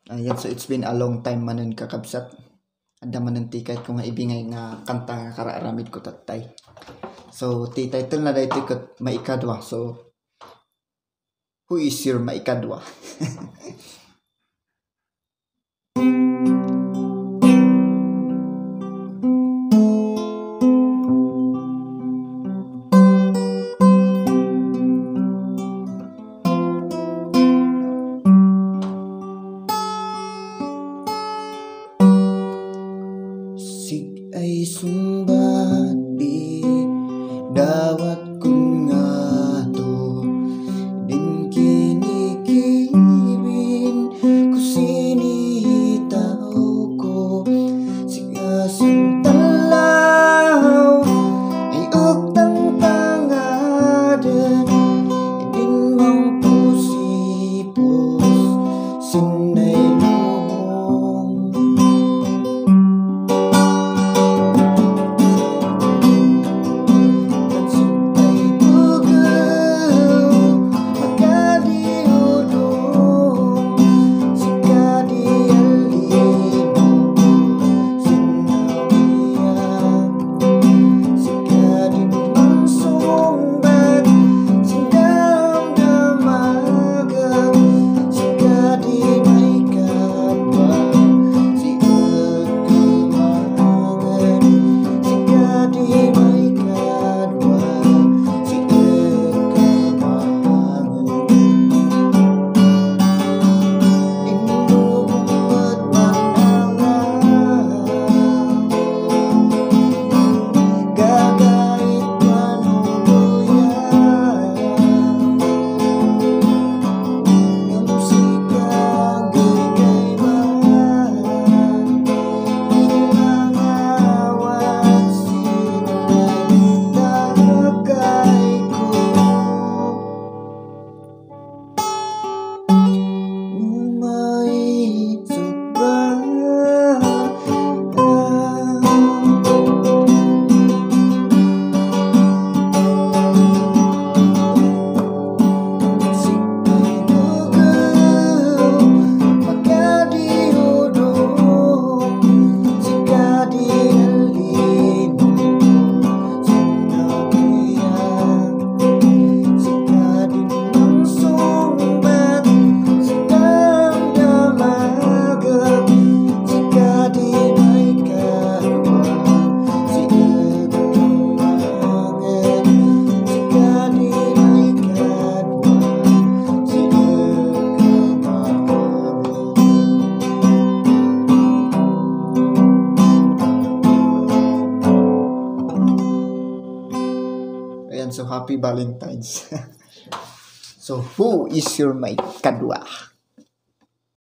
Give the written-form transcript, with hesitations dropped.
Ayan, so it's been a long time manan kakabsat. Ada manan ti kahit kung nga ibingay nga kanta nga karaaramid ko tatay. So ti title na dahito kat maikadwa. So who is your maikadwa? Sig ay sumbat dawat kun nga to din kinikibin ku sinitaw ko sigasang talaw ay uktang tangadan din mang pusipos sinay lubong Ayan, so happy Valentine's. So who is your maikadwa?